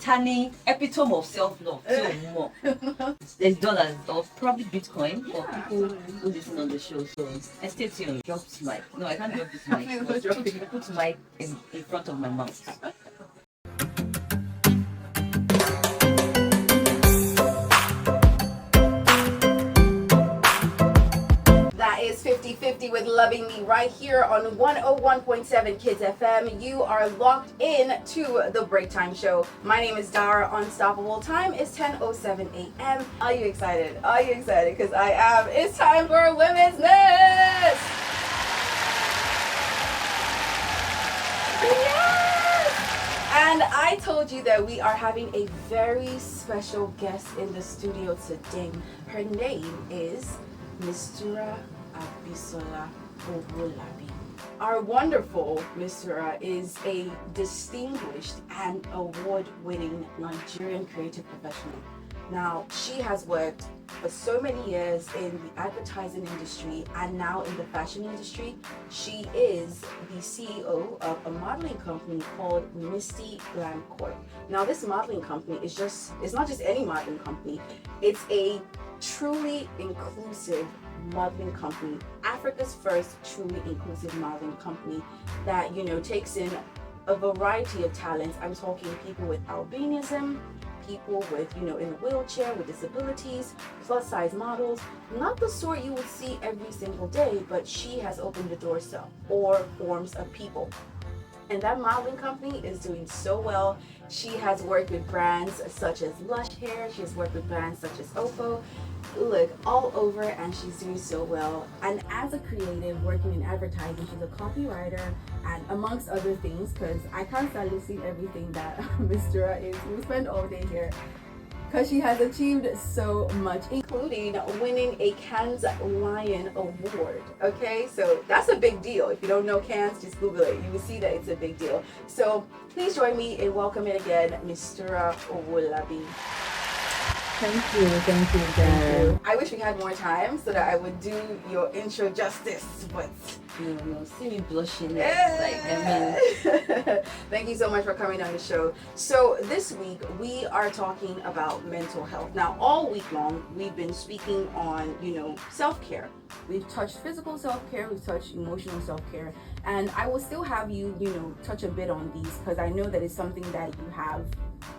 Tiny epitome of self-love. More. There's dollars or probably Bitcoin for people who listen on the show. So I stay tuned. Drop this mic. No, I can't drop this mic. Put mic in front of my mouth. Is 50-50 with Loving Me right here on 101.7 Kids FM. You are locked in to the Breaktime Show. My name is Dara. Unstoppable. Time is 10:07 a.m. Are you excited? Are you excited? Because I am. It's time for Women's Nest. Yes! And I told you that we are having a very special guest in the studio today. Her name is Misturah Owolabi. Our wonderful Misturah is a distinguished and award-winning Nigerian creative professional. Now, she has worked for so many years in the advertising industry and now in the fashion industry. She is the CEO of a modeling company called Misty Glam. Now, this modeling company it's not just any modeling company. It's a truly inclusive modeling company, Africa's first truly inclusive modeling company that, takes in a variety of talents. I'm talking people with albinism, people with, in a wheelchair with disabilities, plus size models, not the sort you would see every single day, but she has opened the doors to all forms of people. And that modeling company is doing so well. She has worked with brands such as Lush Hair. She has worked with brands such as Oppo. Look, all over, and she's doing so well. And as a creative working in advertising, she's a copywriter and amongst other things, because I can't start listing everything that Misturah is. We'll spend all day here because she has achieved so much, including winning a Cannes Lion Award. Okay, so that's a big deal. If you don't know Cannes, just Google it. You will see that it's a big deal. So please join me in welcoming again Misturah Owolabi. Thank you. I wish we had more time so that I would do your intro justice, but no, see me blushing. Thank you so much for coming on the show. So this week we are talking about mental health. Now, all week long we've been speaking on, self-care. We've touched physical self-care, we've touched emotional self-care, and I will still have you, touch a bit on these because I know that it's something that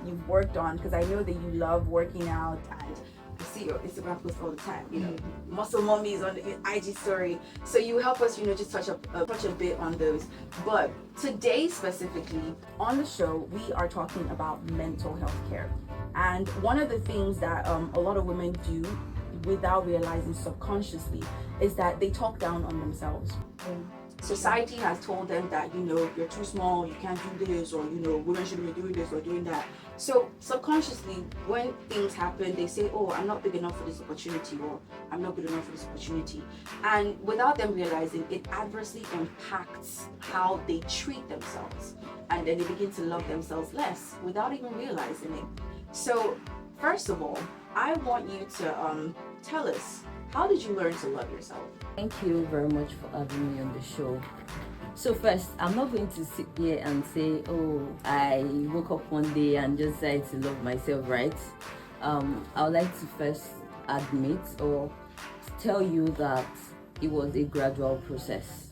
you've worked on, because I know that you love working out, and I see your Instagram posts all the time, muscle mummies on the IG story. So you help us, just touch a bit on those. But today specifically on the show, we are talking about mental health care. And one of the things that a lot of women do without realizing subconsciously is that they talk down on themselves. Society has told them that, you're too small, you can't do this, or, women shouldn't be doing this or doing that. So subconsciously, when things happen, they say, oh, I'm not big enough for this opportunity, or I'm not good enough for this opportunity. And without them realizing, it adversely impacts how they treat themselves. And then they begin to love themselves less without even realizing it. So first of all, I want you to tell us, how did you learn to love yourself? Thank you very much for having me on the show. So first, I'm not going to sit here and say, oh, I woke up one day and just decided to love myself, right? I would like to first admit or tell you that it was a gradual process.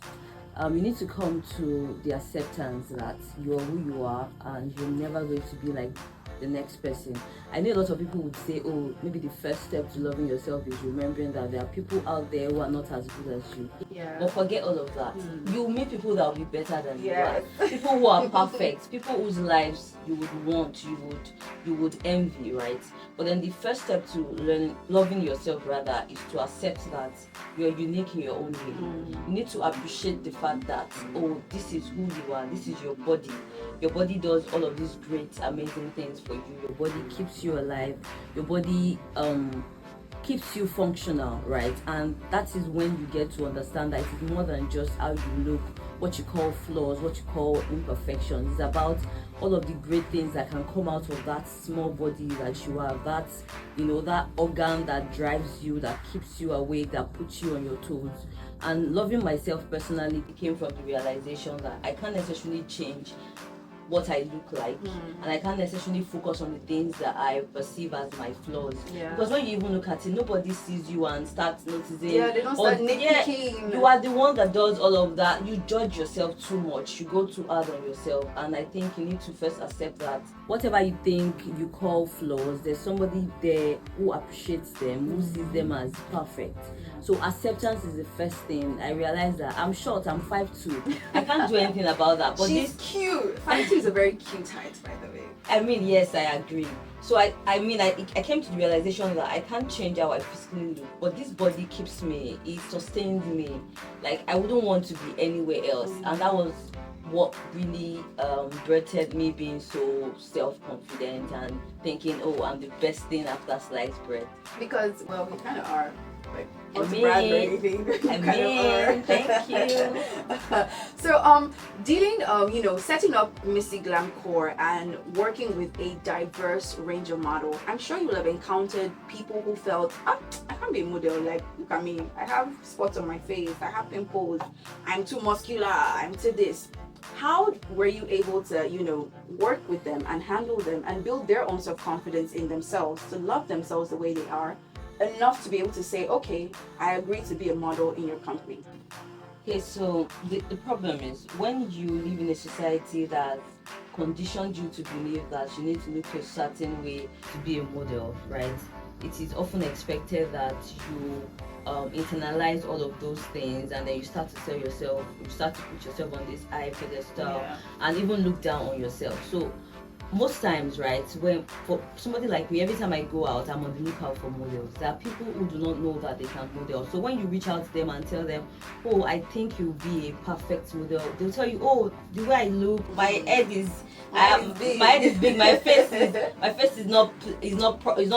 You need to come to the acceptance that you are who you are and you're never going to be like the next person. I know a lot of people would say, oh, maybe the first step to loving yourself is remembering that there are people out there who are not as good as you. Yeah. But forget all of that. You'll meet people that will be better than you are. People who are perfect, people whose lives you would want, you would envy, right? But then the first step to loving yourself rather is to accept that you're unique in your own way. You need to appreciate the fact that, oh, this is who you are, this is your body. Your body does all of these great, amazing things for you. Your body keeps you alive. Your body keeps you functional, right? And that is when you get to understand that it's more than just how you look, what you call flaws, what you call imperfections. It's about all of the great things that can come out of that small body that you have, that, that organ that drives you, that keeps you awake, that puts you on your toes. And loving myself personally came from the realization that I can't necessarily change what I look like, and I can't necessarily focus on the things that I perceive as my flaws. Because when you even look at it, nobody sees you and starts noticing. Yeah, they don't start nitpicking. You are the one that does all of that. You judge yourself too much. You go too hard on yourself, and I think you need to first accept that whatever you think you call flaws, there's somebody there who appreciates them, who sees them as perfect. So acceptance is the first thing. I realized that I'm short, I'm 5'2". I can't do anything about that. But she's cute. 5'2" is a very cute height, by the way. I mean, yes, I agree. So I came to the realization that I can't change how I physically look, but this body keeps me, it sustains me. Like, I wouldn't want to be anywhere else. And that was what really birthed me being so self-confident and thinking, oh, I'm the best thing after sliced bread. Because, well, we kind of are. Like, Thank you. So, dealing, setting up Misty Glam Core and working with a diverse range of models, I'm sure you will have encountered people who felt, I can't be a model. Like, look at me, I have spots on my face, I have pimples, I'm too muscular, I'm too this. How were you able to, work with them and handle them and build their own self-confidence in themselves, to love themselves the way they are, enough to be able to say, okay, I agree to be a model in your company? Okay, so the problem is when you live in a society that conditioned you to believe that you need to look a certain way to be a model, right? It is often expected that you internalize all of those things, and then you start to tell yourself, you start to put yourself on this high pedestal, and even look down on yourself. So most times, right, when for somebody like me, every time I go out, I'm on the lookout for models. There are people who do not know that they can model. So when you reach out to them and tell them, oh, I think you'll be a perfect model, they'll tell you, oh, the way I look, my head is big, my face is not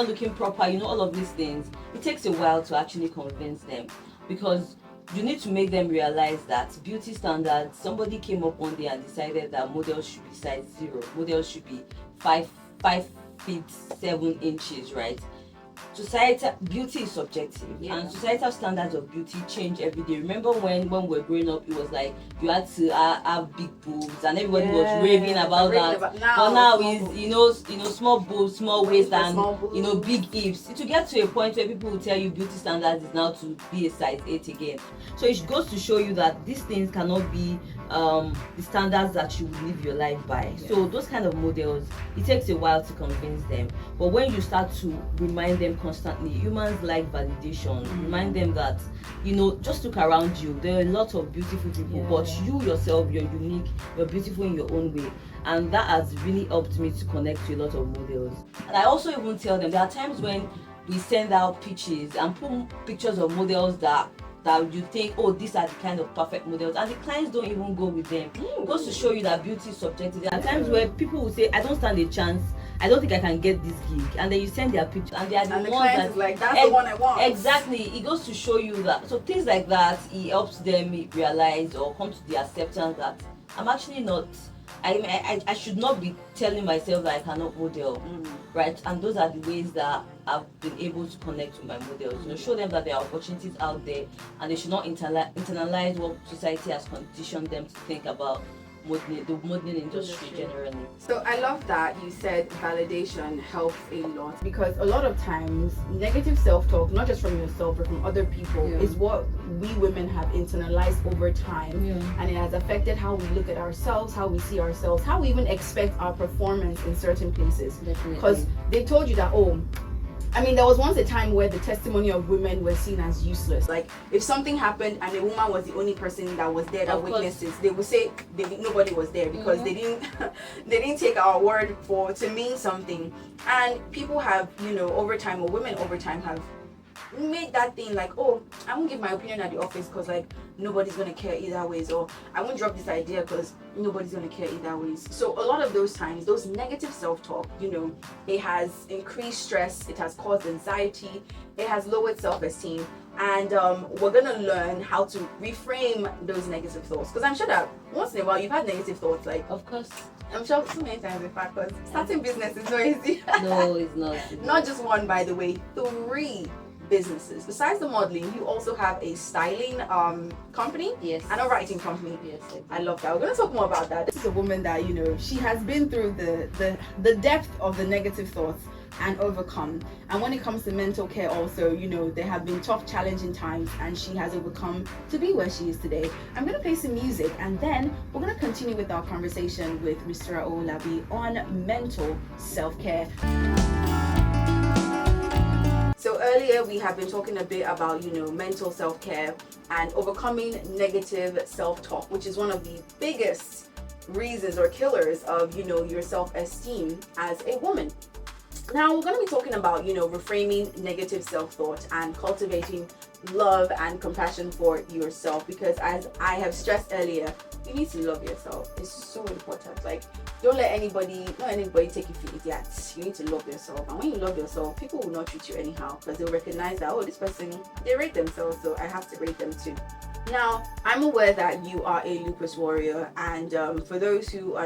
looking proper, all of these things. It takes a while to actually convince them, because you need to make them realize that beauty standards, somebody came up one day and decided that models should be size 0, models should be 5 feet 7 inches, right? Societal beauty is subjective, and societal standards of beauty change every day. Remember when we were growing up, it was like you had to have big boobs, and everybody was raving about that. But now is small boobs, small waist, and big hips. It will get to a point where people will tell you beauty standards is now to be a size 8 again. So it goes to show you that these things cannot be the standards that you would live your life by. So those kind of models, it takes a while to convince them. But when you start to remind them constantly, humans like validation. Remind them that just look around you, there are a lot of beautiful people, but you yourself, you're unique, you're beautiful in your own way. And that has really helped me to connect to a lot of models. And I also even tell them there are times when we send out pitches and put pictures of models that you think, oh, these are the kind of perfect models, and the clients don't even go with them. It goes to show you that beauty is subjective. There are times where people will say, I don't stand a chance, I don't think I can get this gig, and then you send their picture, and they are the ones that like, that's the one I want. Exactly. It goes to show you that. So things like that, it helps them realize or come to the acceptance that I'm actually not. I should not be telling myself that I cannot model, right? And those are the ways that I've been able to connect with my models. Show them that there are opportunities out there, and they should not internalize what society has conditioned them to think about the modeling industry generally. So I love that you said validation helps a lot, because a lot of times negative self-talk, not just from yourself but from other people, is what we women have internalized over time, and it has affected how we look at ourselves, how we see ourselves, how we even expect our performance in certain places. Because they told you that, there was once a time where the testimony of women were seen as useless. Like, if something happened and a woman was the only person that was there that witnessed it, they would say nobody was there, because they didn't take our word to mean something. And people have, over time, or women over time have made that thing like, oh, I won't give my opinion at the office because nobody's gonna care either ways, or I won't drop this idea because nobody's gonna care either ways. So a lot of those times, those negative self-talk, it has increased stress, it has caused anxiety, it has lowered self-esteem, and we're gonna learn how to reframe those negative thoughts, because I'm sure that once in a while you've had negative thoughts, like, of course, I'm sure so many times, in fact, because starting business is not easy. No, it's not. Not just one, by the way, 3. businesses. Besides the modeling, you also have a styling company, Yes. and a writing company. Yes, I love that. We're going to talk more about that. This is a woman that, you know, she has been through the depth of the negative thoughts and overcome. And when it comes to mental care also, you know, there have been tough, challenging times, and she has overcome to be where she is today. I'm going to play some music, and then we're going to continue with our conversation with Misturah Owolabi on mental self-care. So earlier we have been talking a bit about, you know, mental self-care and overcoming negative self-talk, which is one of the biggest reasons or killers of, you know, your self-esteem as a woman. Now we're going to be talking about, you know, reframing negative self-thought and cultivating love and compassion for yourself, because as I have stressed earlier, you need to love yourself. It's so important. Like, don't let anybody take you for idiots. You need to love yourself, and when you love yourself, people will not treat you anyhow, because they'll recognize that, oh, this person, they rate themselves, so I have to rate them too. Now, I'm aware that you are a lupus warrior, and for those who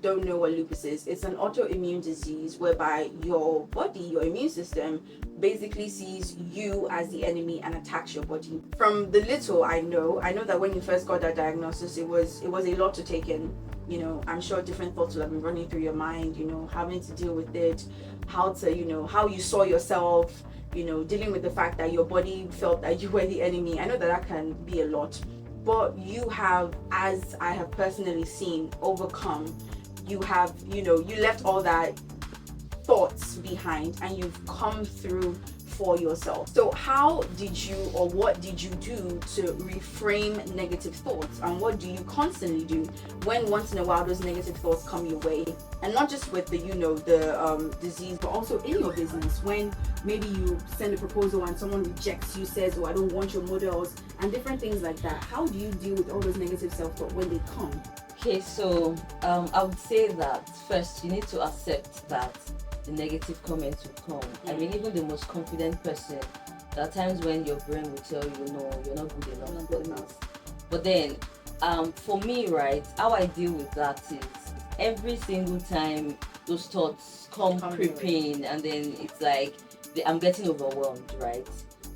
don't know what lupus is, it's an autoimmune disease whereby your body, your immune system, basically sees you as the enemy and attacks your body. From the little I know that when you first got that diagnosis, it was a lot to take in. You know, I'm sure different thoughts will have been running through your mind, you know, having to deal with it, how you saw yourself, you know, dealing with the fact that your body felt that you were the enemy. I know that can be a lot, but you have, as I have personally seen, overcome. You have, you know, you left all that thoughts behind and you've come through for yourself. So how did you, or what did you do to reframe negative thoughts, and what do you constantly do when once in a while those negative thoughts come your way? And not just with the, you know, the disease, but also in your business, when maybe you send a proposal and someone rejects you, says, oh, I don't want your models, and different things like that. How do you deal with all those negative self-thought when they come? Okay, so I would say that first you need to accept that the negative comments will come. I mean, even the most confident person, there are times when your brain will tell you, no, you're not good enough. But then, for me, right, how I deal with that is every single time those thoughts come creeping, and then it's like I'm getting overwhelmed, right?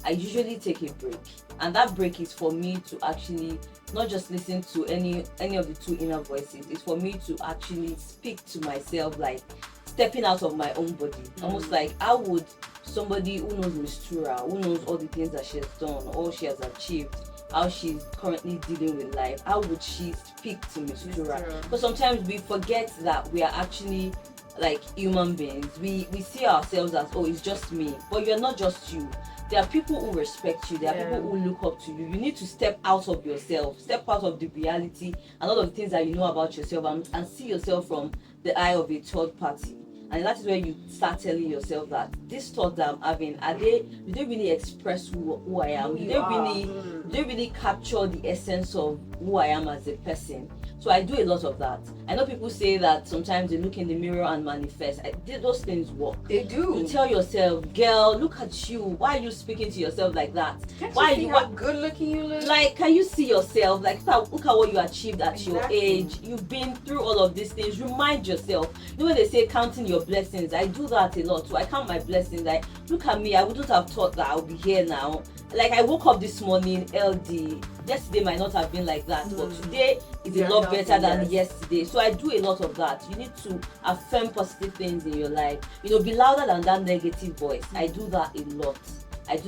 I usually take a break, and that break is for me to actually not just listen to any of the two inner voices. It's for me to actually speak to myself, like stepping out of my own body. Almost like, how would somebody who knows Misturah, who knows all the things that she has done, all she has achieved, how she's currently dealing with life, how would she speak to Misturah? Because sometimes we forget that we are actually like human beings. We see ourselves as, oh, it's just me. But you're not just you. There are people who respect you. There are people who look up to you. You need to step out of yourself, step out of the reality and all of the things that you know about yourself, and see yourself from the eye of a third party. And that is where you start telling yourself that these thoughts that I'm having, do they really express who I am? Do they really capture the essence of who I am as a person? So I do a lot of that. I know people say that sometimes they look in the mirror and manifest. Those things work. They do. You tell yourself, girl, look at you. Why are you speaking to yourself like that? Can't Why you see how good looking you look? Like, can you see yourself? Like, look at what you achieved at your age. You've been through all of these things. Remind yourself. You know when they say counting your blessings, I do that a lot. So I count my blessings. Like, look at me. I wouldn't have thought that I would be here now. Like, I woke up this morning, LD. Yesterday might not have been like that, but today is a lot better than yesterday. So I do a lot of that. You need to affirm positive things in your life. You know, be louder than that negative voice. I do that a lot. And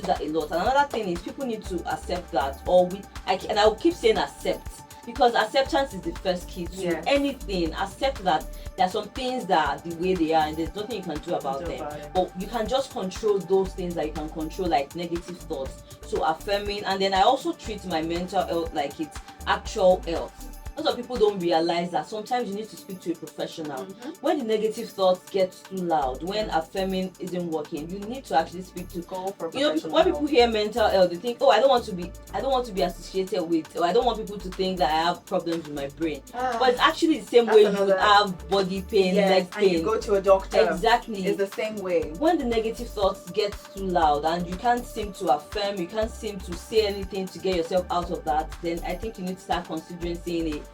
another thing is, people need to accept that, and I will keep saying accept, because acceptance is the first key to anything. Accept that there are some things that are the way they are, and there's nothing you can do about them. But you can just control those things that you can control, like negative thoughts. So affirming, and then I also treat my mental health like it's actual health. Lots of people don't realize that sometimes you need to speak to a professional. When the negative thoughts get too loud, when affirming isn't working, you need to actually speak to professional. You know, when people hear mental health, they think, oh, I don't want to be associated with, or I don't want people to think that I have problems with my brain. But it's actually the same way you would have body pain, leg pain. And you go to a doctor. Exactly. It's the same way. When the negative thoughts get too loud and you can't seem to affirm, you can't seem to say anything to get yourself out of that, then I think you need to start considering seeing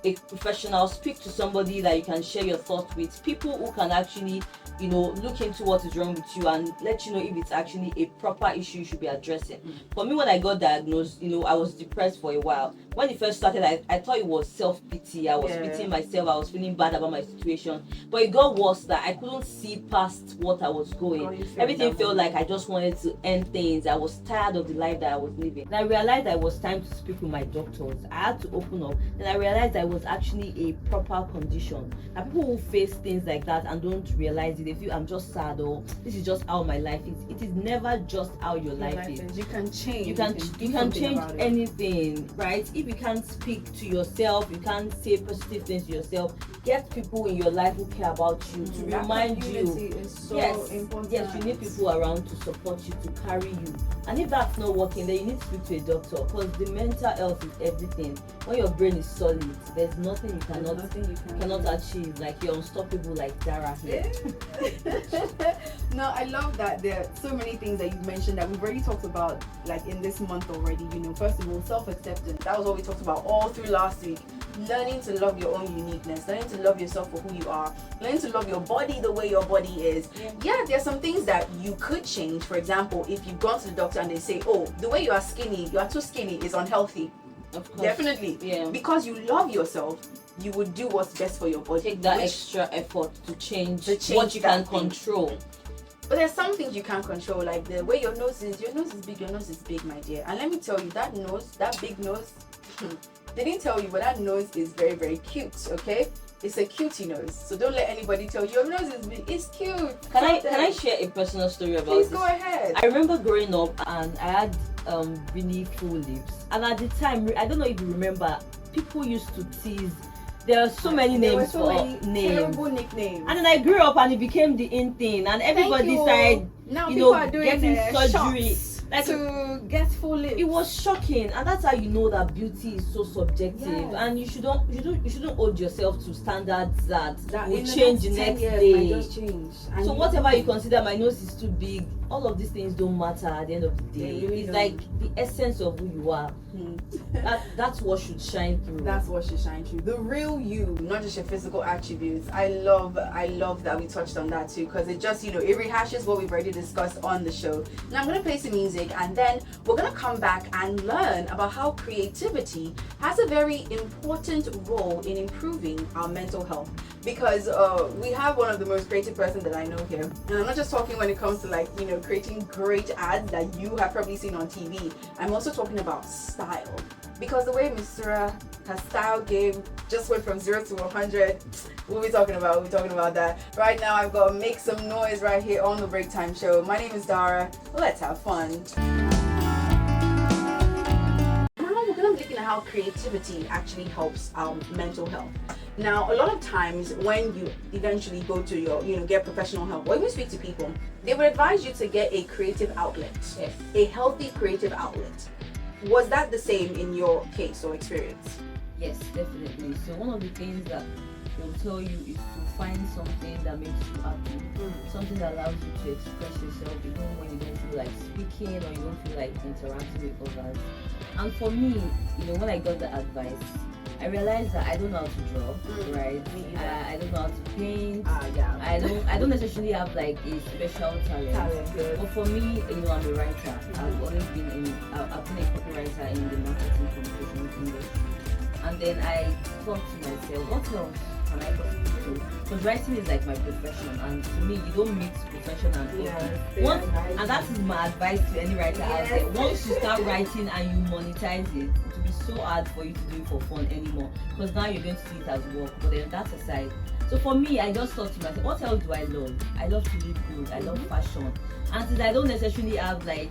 a professional, speak to somebody that you can share your thoughts with, people who can actually, look into what is wrong with you and let you know if it's actually a proper issue you should be addressing. For me, when I got diagnosed, I was depressed for a while. When it first started, I thought it was self-pity. I was pitying myself. I was feeling bad about my situation. But it got worse that I couldn't see past what I was going. Everything felt like I just wanted to end things. I was tired of the life that I was living. And I realized that it was time to speak with my doctors. I had to open up. And I realized that it was actually a proper condition. And people who face things like that and don't realize it, they feel I'm just sad or this is just how my life is. It is never just how your life is. You can change. You can change anything, right? If you can't speak to yourself, you can't say positive things to yourself, get people in your life who care about you to remind you. Is so important. Yes, you need people around to support you, to carry you. And if that's not working, then you need to speak to a doctor, because the mental health is everything. When your brain is solid, there's nothing you cannot achieve. Like you're unstoppable, like Dara here. No, I love that there are so many things that you mentioned that we've already talked about, like in this month already. First of all, self-acceptance. That was what we talked about all through last week. Learning to love your own uniqueness, learning to love yourself for who you are, learning to love your body the way your body is. There's some things that you could change. For example, if you've gone to the doctor and they say, oh, the way you are too skinny is unhealthy. Of course. Definitely. Because you love yourself, you would do what's best for your body. Take that extra effort to change what you can control. But there's some things you can't control, like the way your nose is big, my dear. And let me tell you, that big nose, they didn't tell you, but that nose is very, very cute, okay? It's a cutie nose. So don't let anybody tell you your nose is big. It's cute. Can I share a personal story about Please this? Go ahead. I remember growing up and I had really full lips. And at the time, I don't know if you remember, people used to tease. There are so many names for names. Terrible nicknames. And then I grew up and it became the in thing, and everybody started, now people are doing getting surgery to get full lips. It was shocking, and that's how you know that beauty is so subjective, and you shouldn't hold yourself to standards that will change the next day. Just change. So whatever you consider, my nose is too big, all of these things don't matter at the end of the day. It's like the essence of who you are. That's what should shine through. That's what should shine through. The real you, not just your physical attributes. I love that we touched on that too, because it just it rehashes what we've already discussed on the show. Now I'm gonna play some music, and then we're gonna come back and learn about how creativity has a very important role in improving our mental health. Because we have one of the most creative persons that I know here, and I'm not just talking when it comes to creating great ads that you have probably seen on TV. I'm also talking about style, because the way Misturah, her style game just went from 0 to 100. We'll be talking about that. Right now, I've got to make some noise right here on the Breaktime Show. My name is Dara. Let's have fun. Looking at how creativity actually helps our mental health. Now, a lot of times when you eventually go to your, get professional help, when you speak to people, they would advise you to get a creative outlet, a healthy creative outlet. Was that the same in your case or experience? Yes, definitely. So one of the things that they'll tell you is to find something that makes you happy, something that allows you to express yourself even when you don't feel like speaking or you don't feel like interacting with others. And for me, when I got the advice, I realized that I don't know how to draw, right? I don't know how to paint. I don't necessarily have like a special talent. But for me, I'm a writer. I've always been I've been a copywriter in the marketing communications industry. And then I thought to myself, what else can I possibly do? Because writing is like my profession, and to me, you don't mix profession and fun. And that is my advice to any writer out there. Once you start writing and you monetize it, it will be so hard for you to do it for fun anymore, because now you're going to see it as work. But then that's aside. So for me, I just thought to myself, what else do I love? I love to look good. I love fashion. And since I don't necessarily have like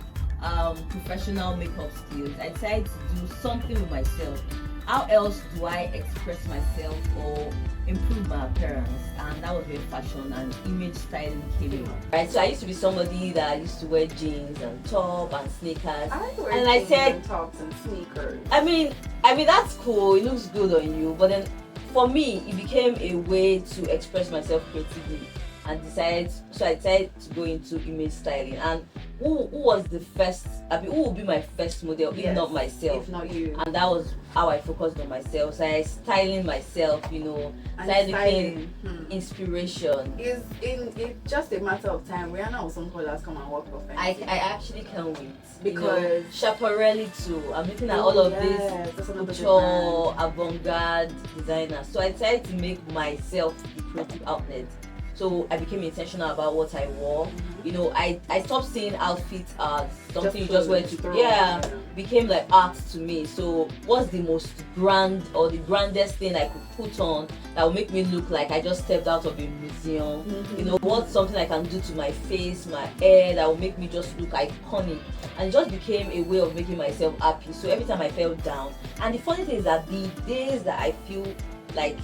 professional makeup skills, I decided to do something with myself. How else do I express myself or improve my appearance? And that was where fashion and image styling came in. Right, so I used to be somebody that used to wear jeans and top and sneakers. I said tops and sneakers. I mean that's cool. It looks good on you. But then for me, it became a way to express myself creatively. and I decided to go into image styling. And who was the first? I mean, who would be my first model if not myself? If not you. And that was how I focused on myself. So I styling myself, started looking inspiration. It's just a matter of time. Rihanna or some callers come and work for Fancy. I actually can't wait. Because Schiaparelli too. I'm looking at all of this couture, avant-garde designers. So I decided to make myself the creative outlet. So I became intentional about what I wore. I stopped seeing outfits as something you just wear to became like art to me. So what's the most grand or the grandest thing I could put on that will make me look like I just stepped out of a museum? What's something I can do to my face, my hair that will make me just look iconic? And it just became a way of making myself happy. So every time I felt down, and the funny thing is that the days that I feel like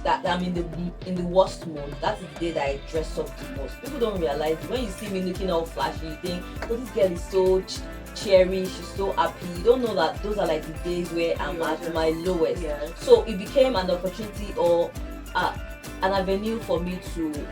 that I'm in the worst mood, that is the day that I dress up the most. People don't realize it. When you see me looking all flashy, you think, oh, this girl is so cheery, she's so happy. You don't know that those are like the days where I'm at my lowest. So it became an opportunity or an avenue for me to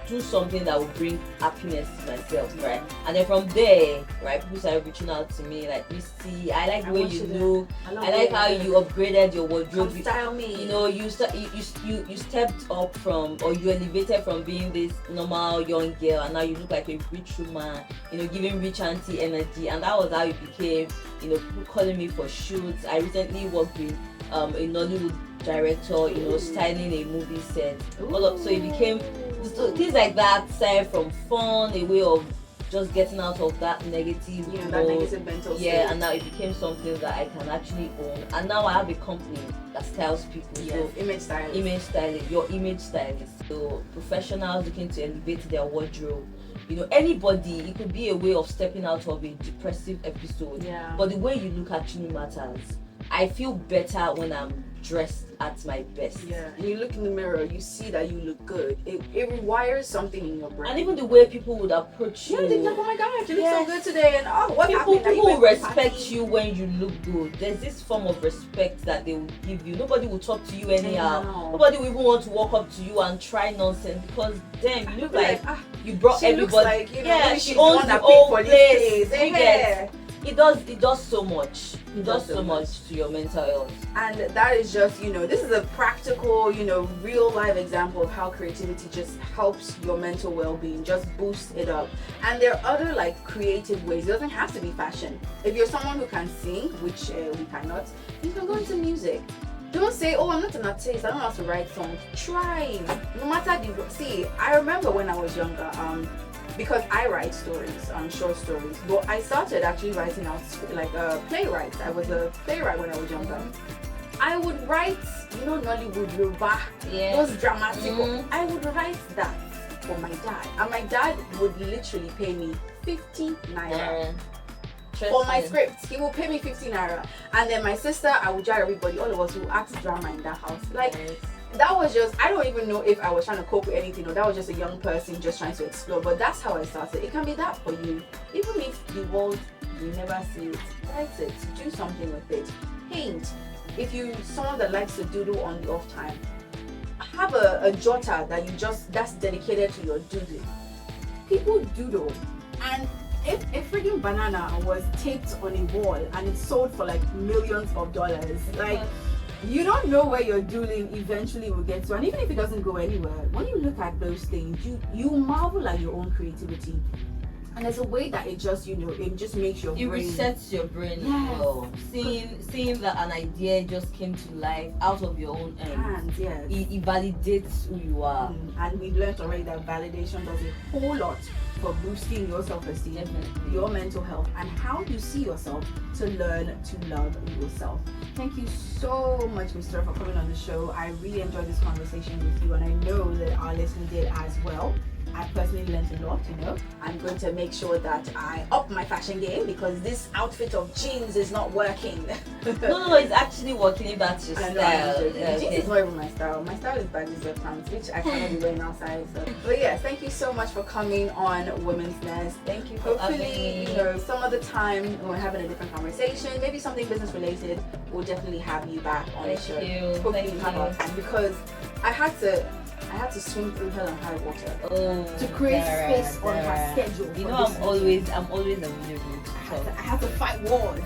do something that will bring happiness to myself, right? And then from there, right, people started reaching out to me like, Misty, I like the way you look. I like how you upgraded your wardrobe. Come style me. You stepped up from, or you elevated from being this normal young girl, and now you look like a rich woman. Giving rich auntie energy, and that was how it became. People calling me for shoots. I recently worked with a Nollywood director, styling a movie set. So it became things like that started from fun, a way of just getting out of that negative that negative mental state. And now it became something that I can actually own. And now I have a company that styles people. So image styling. Your image stylist. So professionals looking to elevate their wardrobe. Anybody, it could be a way of stepping out of a depressive episode. But the way you look actually matters. I feel better when I'm dressed at my best. When you look in the mirror, you see that you look good. It rewires something in your brain. And even the way people would approach you. They think, oh my God, you look so good today. And what happened? People will respect you when you look good. There's this form of respect that they will give you. Nobody will talk to you anyhow. Nobody will even want to walk up to you and try nonsense, because then you look like you brought everybody. She owns the whole place. It does so much. It does so much to your mental health. And that is just, this is a practical, real life example of how creativity just helps your mental well-being, just boosts it up. And there are other like creative ways. It doesn't have to be fashion. If you're someone who can sing, which we cannot, you can go into music. Don't say, oh, I'm not an artist, I don't know how to write songs. Try. No matter I remember when I was younger, because I write stories, short stories. But I started actually writing out like a playwright. I was a playwright when I was younger. I would write, Nollywood, Yoruba, those dramatic. I would write that for my dad, and my dad would literally pay me 50 naira. For my script, he will pay me 50 naira, and then my sister, I would jar everybody, all of us who act drama in that house. That was just, I don't even know if I was trying to cope with anything, or that was just a young person just trying to explore. But that's how I started. It can be that for you. Even if the world, you never see it, write it, do something with it. Paint. If you someone that likes to doodle on the off time, have a jotter that's dedicated to your doodling. People doodle, and if a freaking banana was taped on a wall and it sold for like millions of dollars, you don't know where your doodling eventually will get to. And even if it doesn't go anywhere, when you look at those things, you marvel at your own creativity. And there's a way that it just, it just makes your brain. It resets your brain as well. Seeing that an idea just came to life out of your own hands. It validates who you are. And we've learned already that validation does a whole lot for boosting your self-esteem, your mental health, and how you see yourself, to learn to love yourself. Thank you so much, Misturah, for coming on the show. I really enjoyed this conversation with you, and I know that our listeners did as well. I personally learned a lot, I'm going to make sure that I up my fashion game, because this outfit of jeans is not working. No, it's actually working if that's your style. Jeans is not even my style. My style is baggy pants, which I cannot be wearing outside. So. But yes, thank you so much for coming on Women's Nest. Thank you. Hopefully, some other time when we're having a different conversation, maybe something business related, we'll definitely have you back on the show. Thank you. Hopefully you have our time, because I had to I had to swim through hell and high water to create space on her schedule. You know, I'm always available to talk. I had to fight wars,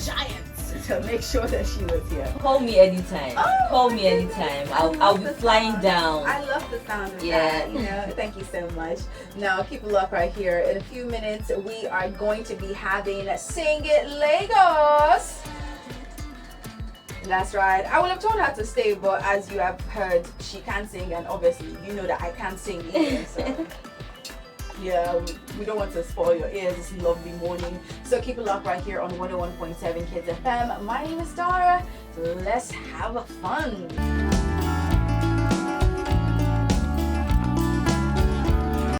giants, to make sure that she was here. Call me anytime. Call me anytime. I'll be flying down. I love the sound of that. Thank you so much. Now keep a look right here. In a few minutes, we are going to be having Sing It Lagos. That's right. I would have told her to stay, but as you have heard, she can't sing, and obviously you know that I can't sing either. So yeah, we don't want to spoil your ears this lovely morning. So keep it locked right here on 101.7 Kids FM. My name is Dara. Let's have fun.